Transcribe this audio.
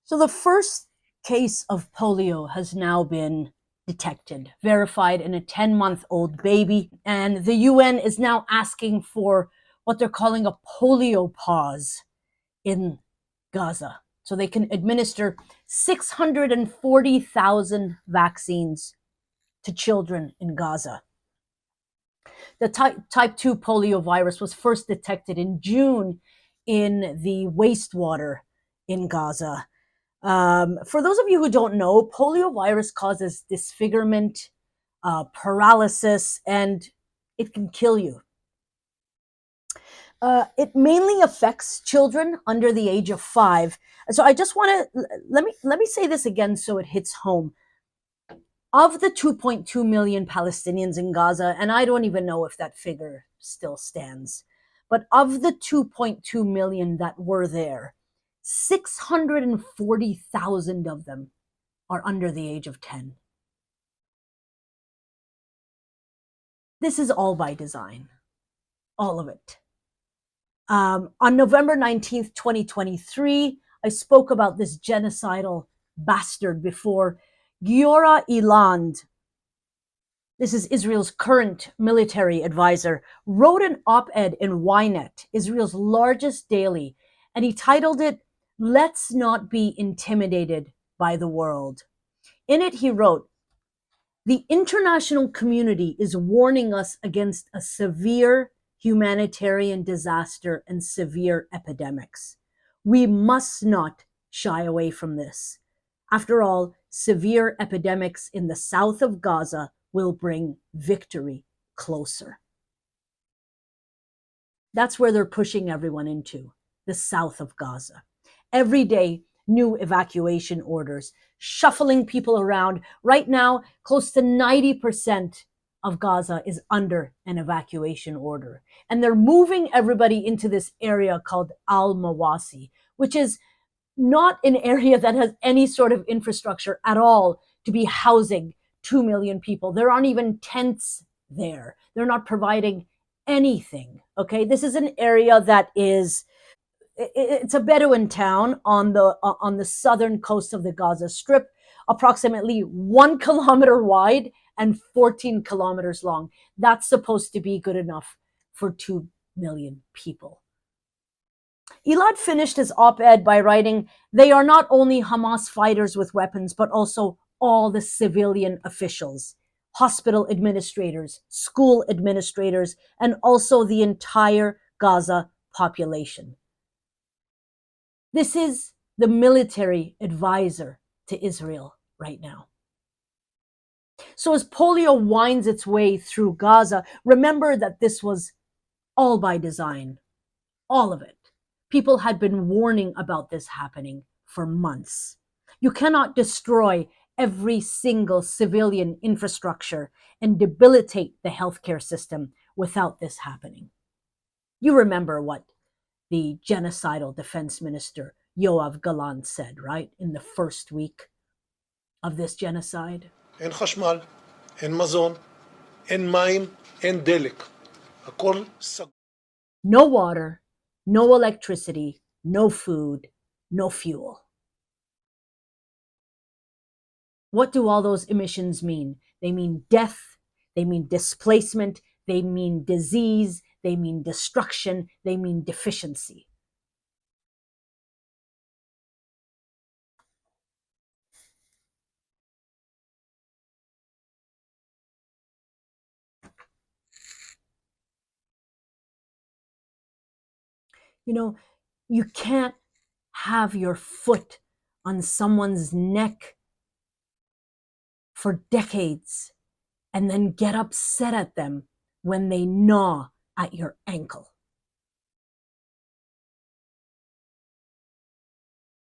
So the first case of polio has now been detected, verified in a 10-month-old baby. And the UN is now asking for what they're calling a polio pause in Gaza. So they can administer 640,000 vaccines to children in Gaza. The type 2 polio virus was first detected in June in the wastewater in Gaza. For those of you who don't know, polio virus causes disfigurement, paralysis, and it can kill you. It mainly affects children under the age of 5. So I just want to let me say this again so it hits home. Of the 2.2 million Palestinians in Gaza, and I don't even know if that figure still stands, but of the 2.2 million that were there, 640,000 of them are under the age of 10. This is all by design, all of it. On November 19th, 2023, I spoke about this genocidal bastard before. Giora Eiland, this is Israel's current military advisor, wrote an op-ed in Ynet, Israel's largest daily, and he titled it, "Let's Not Be Intimidated by the World." In it, he wrote, "The international community is warning us against a severe humanitarian disaster and severe epidemics. We must not shy away from this. After all, severe epidemics in the south of Gaza will bring victory closer." That's where they're pushing everyone into, the south of Gaza. Every day, new evacuation orders, shuffling people around. Right now, close to 90% of Gaza is under an evacuation order. And they're moving everybody into this area called Al-Mawasi, which is not an area that has any sort of infrastructure at all to be housing 2 million people. There aren't even tents there. They're not providing anything, okay? This is an area that is, it's a Bedouin town on the southern coast of the Gaza Strip, approximately 1 kilometer wide and 14 kilometers long. That's supposed to be good enough for 2 million people. Eiland finished his op-ed by writing, "They are not only Hamas fighters with weapons, but also all the civilian officials, hospital administrators, school administrators, and also the entire Gaza population." This is the military advisor to Israel right now. So as polio winds its way through Gaza, remember that this was all by design, all of it. People had been warning about this happening for months. You cannot destroy every single civilian infrastructure and debilitate the healthcare system without this happening. You remember what the genocidal defense minister Yoav Gallant said, right? In the first week of this genocide. אין חשמל, אין מזון, אין מים, אין דלק. הכל סגור. No water, no electricity, no food, no fuel. What do all those emissions mean? They mean death, they mean displacement, they mean disease, they mean destruction, they mean deficiency. You know, you can't have your foot on someone's neck for decades and then get upset at them when they gnaw at your ankle.